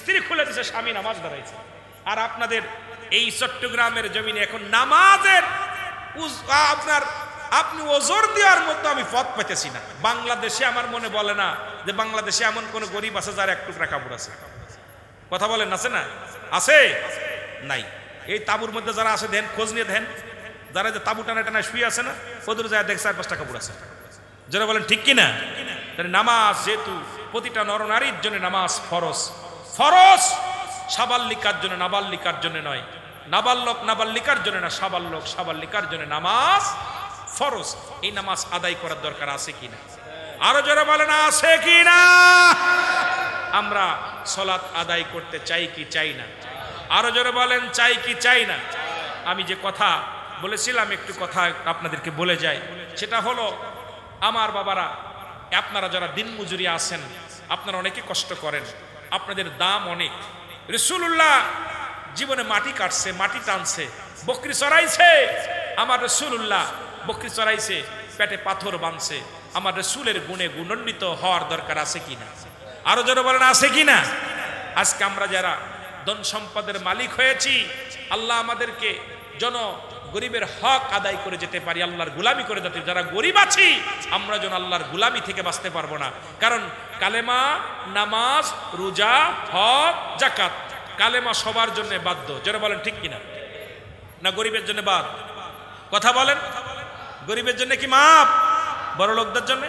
স্ত্রী খুলে দিছে, স্বামী নামাজ দাঁড়াইছে। আর আপনাদের এই চট্টগ্রামের জমিনে এখন নামাজের আপনার আপনি ওজোর দেওয়ার মতো আমি পথ পেতেছি না। বাংলাদেশে আমার মনে বলে না যে বাংলাদেশে এমন কোন গরিব আছে যার এক টুকরা কাপড় আছে। কথা বলেন, আছে না? আছে? নাই। এই তাবুর মধ্যে যারা আছে দেন, খোঁজ নিয়ে দেন, যারা যে তাবু টানা টানা শুয়ে আছে না, ওদের যায় দেখ 4-5টা কাপড় আছে। যারা বলেন ঠিক কিনা? নামাজ যেহেতু প্রতিটা নরনারীর জন্য নামাজ ফরজ, ফরজ সাবাল্লিকার জন্য, নাবাল্লিকার জন্য নয়। নাবালক নাবাল্লিকার জন্য না, সাবাল্লক সাবাল্লিকার জন্য নামাজ ফরজ। এই নামাজ আদায় করার দরকার আছে কিনা? আরো যারা বলেন আছে কিনা? আমরা সালাত আদায় করতে চাই কি চাই না? আরো যারা বলেন চাই কি চাই না? আমি যে কথা বলেছিলাম, একটু কথা আপনাদেরকে বলে যাই। সেটা হলো, আমার বাবারা, আপনারা যারা দিনমজুরি আছেন, আপনারা অনেকে কষ্ট করেন, আপনাদের দাম অনেক। রাসূলুল্লাহ জীবনে মাটি কাটছে, মাটি টানছে, বকরি চড়াইছে। আমার রাসূলুল্লাহ বকরি চড়াইছে, পেটে পাথর বাঁধছে। আমার রাসূলের গুণে গুণান্বিত হওয়ার দরকার আছে কিনা? আরো যারা বলেন আছে কিনা? আজকে আমরা যারা ধন সম্পদের মালিক হয়েছি, আল্লাহ আমাদেরকে যেন গরিবের হক আদায় করে যেতে পারি, আল্লাহর গোলামি করে যেতে। যারা গরিব আছি আমরা যেন আল্লাহর গোলামি থেকে বাঁচতে পারবো না। কারণ কালেমা, নামাজ, রোজা, হজ, যাকাত, কালেমা সবার জন্য বাধ্য। যারা বলেন ঠিক কিনা? না গরিবের জন্য বাদ? কথা বলেন। গরিবের জন্য কি মাপ? বড় লোকদের জন্য?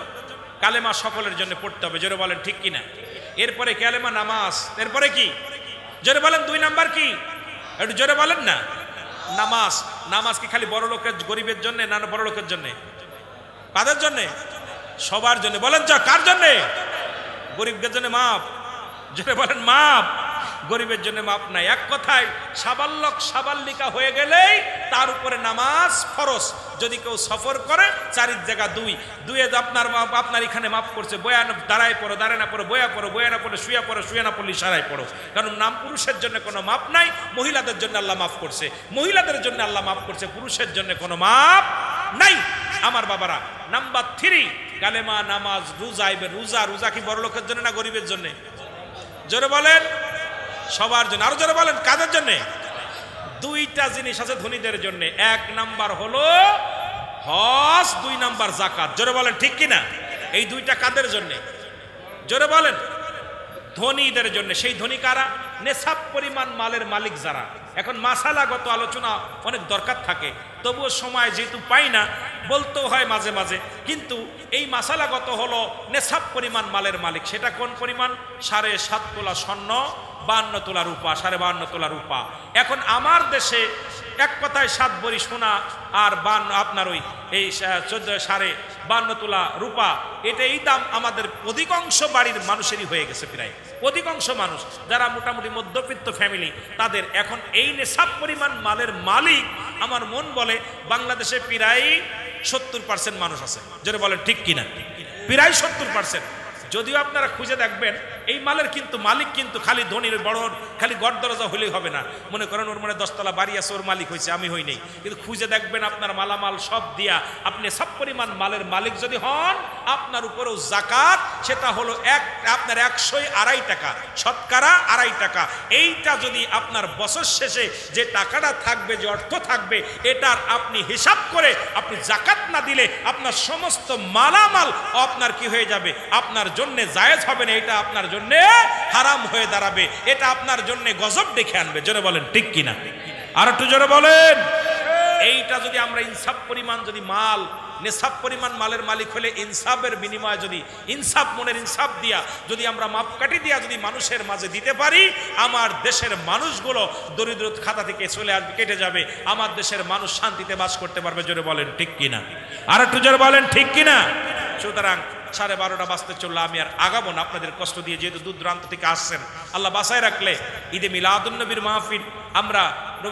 কালেমা সকলের জন্য পড়তে হবে। যারা বলেন ঠিক কিনা? এরপরে কালেমা, নামাজ, এরপরে কি? যারা বলেন 2 নাম্বার কি? একটু জোরে বলেন না। নামাজ। নামাজ কি খালি বড় লোকের, গরিবের জন্য না? বড় লোকের জন্য? কাদের জন্য? সবার জন্য। বলেন যা, কার জন্য? গরিবদের জন্য মাপ। যেটা বলেন মাপ, গরিবের জন্য মাপ নাই। এক কথায় সাবাল্লক সাবাল্লিকা হয়ে গেলেই তার উপরে নামাজ ফরজ। যদি কেউ সফর করে, 4 জায়গা 2 আপনার এখানে মাফ করছে, বয়া দাঁড়ায় পড়ো, দাঁড়ায় না পড়ো, বয়া পড়ো, বয়া না পড়ো, শুয়ে পড়ো, শুয়ে না পড়লে সারাই পড়ো। কারণ নাম পুরুষের জন্য কোনো মাপ নাই, মহিলাদের জন্য আল্লাহ মাফ করছে। মহিলাদের জন্য আল্লাহ মাফ করছে, পুরুষের জন্য কোনো মাপ নাই। আমার বাবারা, নাম্বার 3 কালেমা, নামাজ, রোজা। রোজা, রোজা কি বড় লোকের জন্য না গরিবের জন্য? জোরে বলেন। সবার জন্য। আরো যারা বলেন কাদের জন্য? 2টা জিনিস আছে ধনীদের জন্য। 1 নাম্বার হলো হজ, 2 নাম্বার যাকাত। জোরে বলেন ঠিক কিনা? এই দুইটা কাদের জন্য? জোরে বলেন। ধনীদের জন্য। সেই ধনী কারা? নেশাব পরিমাণ মালের মালিক যারা। এখন মাসালাগত আলোচনা অনেক দরকার থাকে, তবুও সময় যেহেতু পাই না বলতেও হয় মাঝে মাঝে। কিন্তু এই মাসালাগত হলো নেশাব পরিমাণ মালের মালিক, সেটা কোন পরিমাণ? 7.5 তোলা স্বর্ণ, 52 তোলা রূপা, 52.5 তোলা রূপা। এখন আমার দেশে এক কথায় 7 ভরি সোনা আর 52 আপনার ওই এই 52 তোলা রূপা, এটা এই দাম আমাদের অধিকাংশ বাড়ির মানুষেরই হয়ে গেছে। প্রায় অধিকাংশ মানুষ যারা মোটামুটি মধ্যবিত্ত ফ্যামিলি, তাদের এখন এই নেশাব পরিমাণ মালের মালিক আমার মন বলে বাংলাদেশে প্রায় 70% মানুষ আছে। যদি বলেন ঠিক কিনা, প্রায় 70%। যদিও আপনারা খুঁজে দেখবেন এই মালের কিন্তু মালিক কিন্তু খালি ধনীর বড় খালি গড় দরজা হলেই হবে না। মনে করেন ওর মনে 10 তলা বাড়ি আছে, ওর মালিক হয়েছে, আমি হই নাই। কিন্তু খুঁজে দেখবেন আপনার মালামাল সব দিয়া আপনি সব পরিমাণ মালের মালিক যদি হন, আপনার উপরেও জাকাত, সেটা হলো আপনার 102 টাকা, শতকরা 2.5 টাকা। এইটা যদি আপনার বছর শেষে যে টাকাটা থাকবে, যে অর্থ থাকবে, এটার আপনি হিসাব করে আপনি জাকাত না দিলে আপনার সমস্ত মালামাল আপনার কি হয়ে যাবে? আপনার জন্য জায়েজ হবে না, এটা আপনার জন্য হারাম হয়ে দাঁড়াবে, এটা আপনার জন্য গজব ডেকে আনবে। জোরে বলেন ঠিক কিনা, আর একটু জোরে বলেন। এইটা যদি আমরা ইনসাফ পরিমাণ যদি মাল, নেশাব পরিমাণ মালের মালিক হলে ইনসাফের বিনিময়ে যদি ইনসাফ, মনের ইনসাফ দিয়া যদি আমরা মাপকাঠি দিয়া যদি মানুষের মাঝে দিতে পারি, আমার দেশের মানুষগুলো দরিদ্র খাতা থেকে চলে আসবে, কেটে যাবে। আমার দেশের মানুষ শান্তিতে বাস করতে পারবে। জোরে বলেন ঠিক কিনা, আর একটু জোরে বলেন ঠিক কিনা। সুতরাং 12:30 বাজতে চললো, আমি আর আগাবো না আপনাদের কষ্ট দিয়ে, যেহেতু দূর দূরান্ত থেকে আসছেন। আল্লাহ বাসায় রাখলে ঈদে মিলাদুন নবীর মাহফিল, আমরা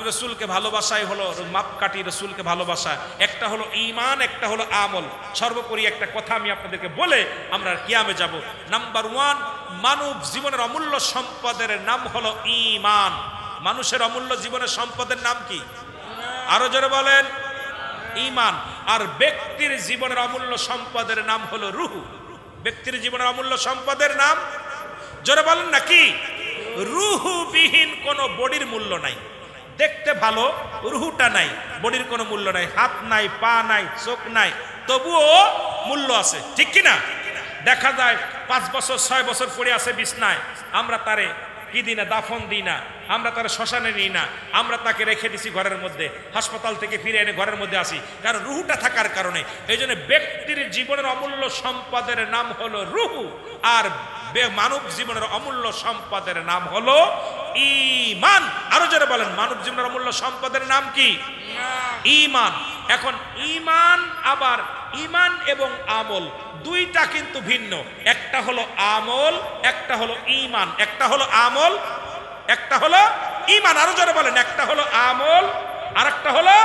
রসুলকে ভালোবাসাই হলো মাপকাঠি, রসুলকে ভালোবাসা। একটা হলো ঈমান, একটা হলো আমল। সর্বোপরি একটা কথা আমি আপনাদেরকে বলে আমরা কিয়ামে যাব। নাম্বার 1, মানব জীবনের অমূল্য সম্পদের নাম হলো ঈমান। মানুষের অমূল্য জীবনের সম্পদের নাম কি? আরো জোরে বলেন। ঈমান। আর ব্যক্তির জীবনের অমূল্য সম্পদের নাম হলো রূহ। ব্যক্তির জীবনের অমূল্য সম্পদের নাম জোরে বলেন না কি? রূহবিহীন কোনো বডির মূল্য নাই। দেখতে ভালো, রূহটা নাই, বডির কোনো মূল্য নাই। হাত নাই, পা নাই, চোখ নাই, তবুও মূল্য আছে, ঠিক কিনা? দেখা যায় 5 বছর 6 বছর পড়ে আছে বিছনায়, আমরা তারে কি দিই না, দাফন দিই না, আমরা তার শ্মশানে নিই না, আমরা তাকে রেখে দিছি ঘরের মধ্যে, হাসপাতাল থেকে ফিরে এনে ঘরের মধ্যে আসি, কারণ রুহটা থাকার কারণে। এই জন্য ব্যক্তির জীবনের অমূল্য সম্পদের নাম হলো রুহ, আর মানব জীবনের অমূল্য সম্পদের নাম হলো ঈমান। আরো যারা বলেন, মানব জীবনের অমূল্য সম্পদের নাম কি? ঈমান। এখন ঈমান, আবার ঈমান এবং আমল দুইটা কিন্তু ভিন্ন। একটা হলো আমল, একটা হলো ঈমান। একটা হলো আমল, একটা হলো ঈমান। আরো যারা বলেন, একটা হলো আমল আর একটা হলো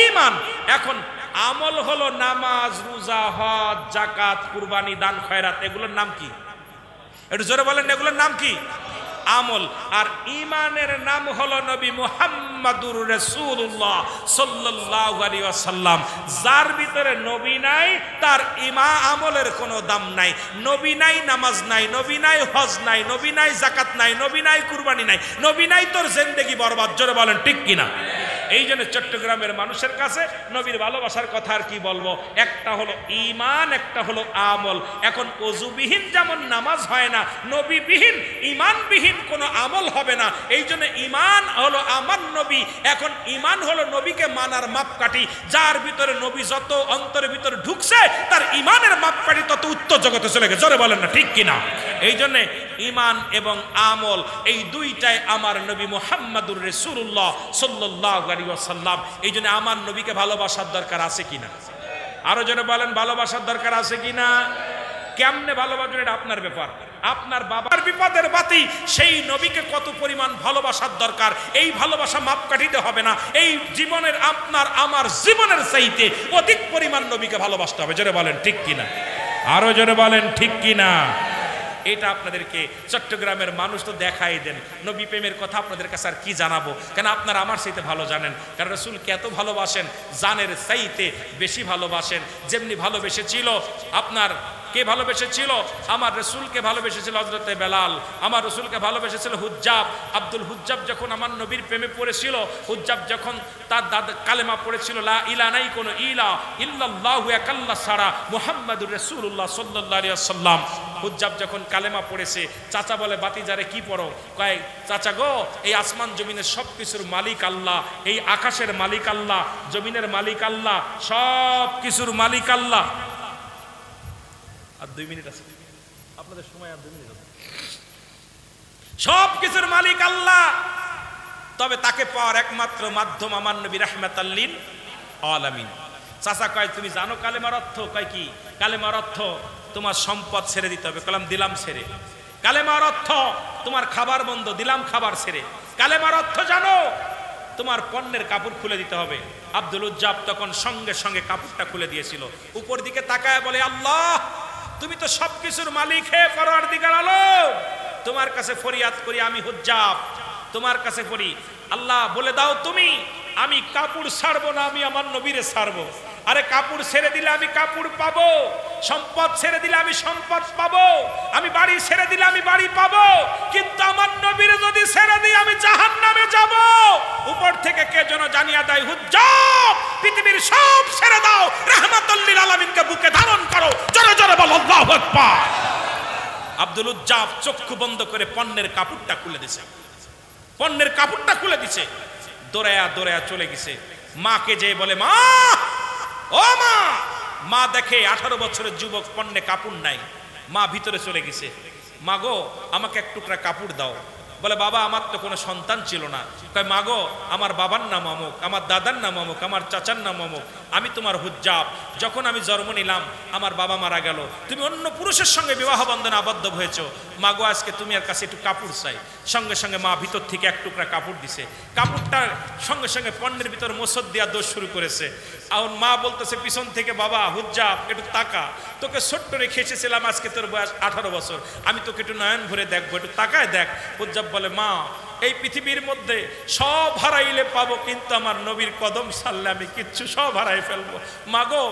ঈমান। এখন আমল হলো নামাজ, রোজা, হজ, যাকাত, কুরবানি, দান, খয়রাত। এগুলোর নাম কি? একটু জোরে বলেন, এগুলোর নাম কি? আমল। আর ঈমানের নাম হলো নবী মুহাম্মাদুর রাসূলুল্লাহ সাল্লাল্লাহু আলাইহি ওয়াসাল্লাম। যার ভিতরে নবী নাই, তার আমলের কোনো দাম নাই। নবী নাই, নামাজ নাই, নবী নাই, হজ নাই, নবী নাই, যাকাত নাই, নবী নাই, কুরবানি নাই, নবী নাই, তোর জিন্দেগি বরবাদ। জোরে বলেন ঠিক কিনা? এই জন্য চট্টগ্রামের মানুষের কাছে নবীর ভালোবাসার কথা আর কি বলবো। একটা হলো ঈমান, একটা হলো আমল। এখন ওযুবিহীন যেমন নামাজ হয় না, নবীবিহীন, ঈমানবিহীন কোনো আমল হবে না। এই জন্য ঈমান হলো আমার নবী। এখন ঈমান হলো নবীকে মানার মাপকাঠি। যার ভিতরে নবী যত অন্তরের ভিতরে ঢুকছে, তার ঈমানের মাপকাঠি তত উত্তর জগতে চলে গেছে। জোরে বলেন না ঠিক কিনা? এই জন্য ঈমান এবং আমল এই দুইটাই আমার নবী মুহাম্মাদুর রাসূলুল্লাহ সাল্লাল্লাহু আলাইহি ওয়াসাল্লাম। এই জন্য আমার নবীকে ভালোবাসার দরকার আছে কিনা? আরো জোরে বলেন, ভালোবাসার দরকার আছে কিনা? কেমনে ভালোবাসবেন এটা আপনার ব্যাপার। আপনার বাবার বিপদের বাতি সেই নবীকে কত পরিমাণ ভালোবাসার দরকার, এই ভালোবাসা মাপকাঠিতে হবে না। এই জীবনের আপনার আমার জীবনের চাইতে অধিক পরিমাণ নবীকে ভালোবাসতে হবে। জোরে বলেন ঠিক কিনা? আরো জোরে বলেন ঠিক কিনা? এটা আপনাদেরকে চট্টগ্রামের মানুষ তো দেখাই দেন। নবী প্রেমের কথা আপনাদের কাছে আর কি জানাবো, কেন আপনারা আমার চাইতে ভালো জানেন। কারণ রাসূলকে এত ভালোবাসেন, জানের চাইতে বেশি ভালোবাসেন। যেমনি ভালোবেসেছিল আপনার কে ভালোবেসেছিল? আমার রসুলকে ভালোবেসেছিল হযরতে বেলাল, আমার রসুলকে ভালোবেসেছিল হুজ্জাব। আব্দুল হুজ্জাব যখন আমার নবীর প্রেমে পড়েছিল, হুজ্জাব যখন তার দাদা কালেমা পড়েছিল লা ইলাহা নাই কোনো ইলা ইল্লাল্লাহু এক আল্লাহ ছাড়া মুহাম্মাদুর রাসূলুল্লাহ সাল্লাল্লাহু আলাইহি ওয়াসাল্লাম, হুজ্জাব যখন কালেমা পড়েছে, চাচা বলে বাতিজারে কি পড়ো? কয় চাচা গো, এই আসমান জমিনের সব কিছুর মালিক আল্লাহ, এই আকাশের মালিক আল্লাহ, জমিনের মালিক আল্লাহ, সব কিছুর মালিক আল্লাহ। আর 2 মিনিট আছে আপনাদের সময়, আর 2 মিনিট আছে। সব কিছুর মালিক আল্লাহ, তবে তাকে পাওয়ার একমাত্র মাধ্যম আমার নবী রাহমাতাল লিল আলামিন। চাচা কয় তুমি জানো কালেমার অর্থ? কয় কি? কালেমার অর্থ তোমার সম্পদ ছেড়ে দিতে হবে। কলাম দিলাম ছেড়ে। কালেমার অর্থ তোমার খাবার বন্ধ, দিলাম খাবার ছেড়ে। কালেমার অর্থ জানো? তোমার পণ্যের কাপড় খুলে দিতে হবে। আব্দুল উজ্জাব তখন সঙ্গে সঙ্গে কাপড়টা খুলে দিয়েছিল, উপর দিকে তাকায় বলে আল্লাহ তুমি তো সবকিছুর মালিক, হে পরওয়ারদিগার আলম, তোমার কাছে ফরিয়াদ করি, আমি হুজ্জাব তোমার কাছে পড়ি, আল্লাহ বলে দাও তুমি, আমি কাপড় ছাড়বো না, আমি আমার নবীরে ছাড়বো। আরে কাপড় ছেড়ে দিলে আমি কাপড় পাবো, সম্পদ ছেড়ে দিলে আমি সম্পদ পাবো, আমি বাড়ি ছেড়ে দিলে আমি বাড়ি পাবো, কিন্তু আমার নবীরে যদি ছেড়ে দিই আমি জাহান্নামে যাব। উপর থেকে কে যেন জানিয়ে দেয়, হুজ্জাব পৃথিবীর সব ছেড়ে দাও, রাহমাতুল লিল আলামিনকে বুকে ধারণ করো, জোরে জোরে বলো আল্লাহু আকবার। আব্দুল উজ্জাব চক্ষু বন্ধ করে পণ্যের কাপড়টা খুলে দিছে, পণ্যের কাপড়টা খুলে দিছে, দৌড়ায়া দৌড়ায়া চলে গেছে। মাকে যে বলে মা, ও মা, মা দেখে 18 বছরের যুবক পণ্যে কাপড় নাই। মা ভিতরে চলে গেছে, মা গো আমাকে এক টুকরা কাপড় দাও। বলে বাবা আমার তো কোনো সন্তান ছিল না। কয় মা গো আমার বাবার নাম অমুক, আমার দাদার নাম অমুক, আমার চাচার নাম অমুক, আমি তোমার হুজ্জাব, যখন আমি জন্ম নিলাম আমার বাবা মারা গেল, তুমি অন্য পুরুষের সঙ্গে বিবাহ বন্ধনে আবদ্ধ হয়েছো, মা গো আজকে তুমি আর কাছে একটু কাপড় চাই। সঙ্গে সঙ্গে মা ভিতর থেকে এক টুকরা কাপড় দিছে, কাপড়টার সঙ্গে সঙ্গে পণ্যের ভিতর মোসর দিয়া দোষ শুরু করেছে। এখন মা বলতেছে পিছন থেকে, বাবা হুজ্জাব একটু তাকা, তোকে ছোট্ট রেখে এসেছিলাম, আজকে তোর বয়স 18 বছর, আমি তোকে একটু নয়ন ভরে দেখবো, একটু তাকায় দেখ। হুজ্জাব বলে মা এই পৃথিবীর মধ্যে সব হারাইলে পাবো, কিন্তু আমার নবীর কদম ছাড়লে আমি কিচ্ছু সব হারাই ফেলবো। মাগো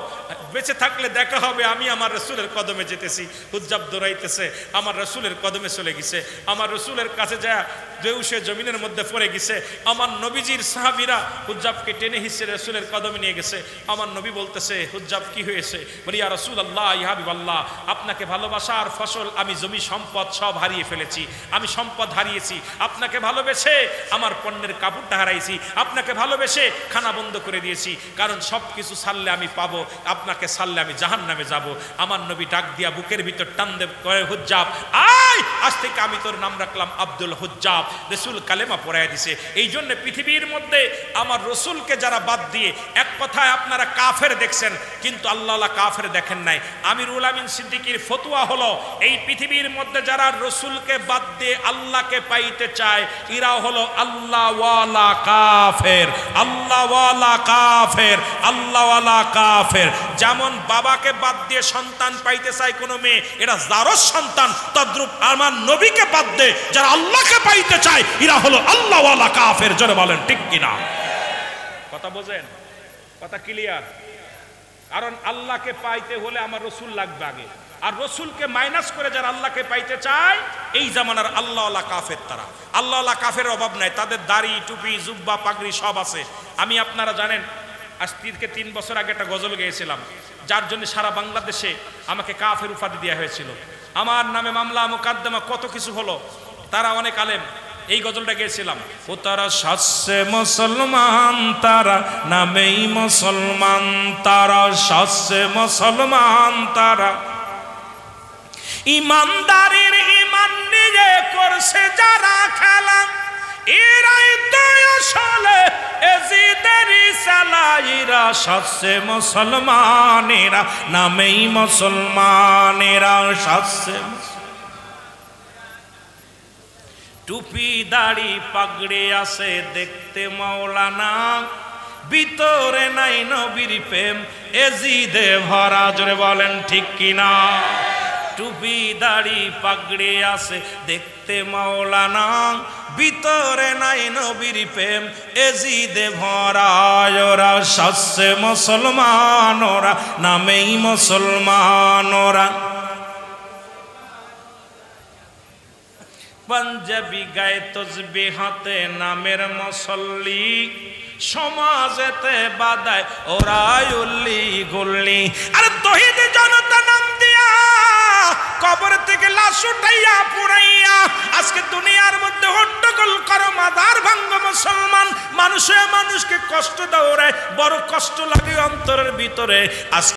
বেঁচে থাকলে দেখা হবে, আমি আমার রসুলের কদমে যেতেছি। হুজ্জাব দৌড়াইতেছে, আমার রসুলের কদমে চলে গেছে, আমার রসুলের কাছে যা বেউসে জমিনের মধ্যে পড়ে গেছে। আমার নবীজির সাহাবীরা হুজ্জাবকে টেনে হিসে রসুলের কদমে নিয়ে গেছে। আমার নবী বলতেছে হুজ্জাব কি হয়েছে? বলি ইয়া রাসূলুল্লাহ, ইয়া হাবিবাল্লাহ, আপনাকে ভালোবাসার ফসল আমি জমি সম্পদ সব হারিয়ে ফেলেছি, আমি সম্পদ হারিয়েছি, আপনাকে ভালোবেসে আমার পণ্যের কাপড়টা হারাইছি, আপনাকে ভালোবেসে খানা বন্ধ করে দিয়েছি, কারণ সব কিছু ছাড়লে আমি পাবো, আপনাকে ছাড়লে আমি জাহান্নামে যাব। আমার নবী ডাক দিয়া বুকের ভিতর টান দে করে, হুজ্জাব আয়, আজ থেকে আমি তোর নাম রাখলাম আব্দুল হুজ্জাব। রসুল কালেমা পড়ায় দিছে। এই জন্য পৃথিবীর মধ্যে আমার রসুলকে যারা বাদ দিয়ে, এক কথায় আপনারা কাফের দেখছেন, কিন্তু আল্লাহ কাফের দেখেন নাই। আমিরুল আমিন সিদ্দিকীর ফতোয়া হলো, এই পৃথিবীর মধ্যে যারা রসুলকে বাদ দিয়ে আল্লাহকে পাইতে চায়, এরা হলো আল্লাহওয়ালা কাফের, আল্লাহওয়ালা কাফের, আল্লাহওয়ালা কাফের। যেমন বাবাকে বাদ দিয়ে সন্তান পাইতে চায় কোনো মেয়ে, এরা জারজ সন্তান, তদ্রূপ আমার নবীকে বাদ দিয়ে যারা আল্লাহকে পাইতে চায়, এরা হলো আল্লাহওয়ালা কাফের। জোরে বলেন ঠিক কিনা? কথা বোঝেন? কথা ক্লিয়ার? কারণ আল্লাহকে পাইতে হলে আমার রসুল লাগবে আগে, আর রসুলকে মাইনাস করে যারা আল্লাহকে পাইতে চায়, এই জামানার আল্লাহওয়ালা কাফের তারা। আল্লাহওয়ালা কাফের অভাব নাই, তাদের দাড়ি টুপি জুব্বা পাগড়ি সব আছে। আমি আপনারা জানেন আজ 3 বছর আগে একটা গজল গেয়েছিলাম, যার জন্য সারা বাংলাদেশে আমাকে কাফের উপাধি দেওয়া হয়েছিল, আমার নামে মামলা মোকদ্দমা কত কিছু হলো। তারা অনেক আলেম, এই গজলটা গেয়েছিলাম, ও তারা সাচ্ছে মুসলমান, তারা নামেই মুসলমান, তারা সাচ্ছে মুসলমান, তারা ইমানদারির ইমান নিয়ে করছে যারা খেলা, এরাই তো আসলে এজিদেরই সালাইরা, সাচ্ছে মুসলমানেরা নামেই মুসলমানেরা, সাচ্ছে টুপি দাড়ি পাগড়ি আছে দেখতে মাওলানা, ভিতরে নাই নবীর প্রেম, এজিদে ভরা। জোরে বলেন ঠিক কিনা? টুপি দাড়ি পাগড়ি আছে দেখতে মাওলানা, ভিতরে নাই নবীর প্রেম, এজিদে ভরা। ওরা সাচ্ছে মুসলমান, ওরা নামেই মুসলমান, ওরা পাঞ্জাবি গায়ে তসবিহাতে নামের মুসল্লি, সমাজেতে বাদায় ওরাই উল্লি গুল্লি। আরে তহিদ জনতা নাম দিয়া কবর থেকে লাশ উঠাইয়া পুরাইয়া আজকে দুনিয়ার মধ্যে হট্টগোল করো, মাদার ভাঙ্গ মুসলমান, মানুষে মানুষকে কষ্ট দাও রে, বড় কষ্ট লাগে অন্তরের ভিতরে। আজকে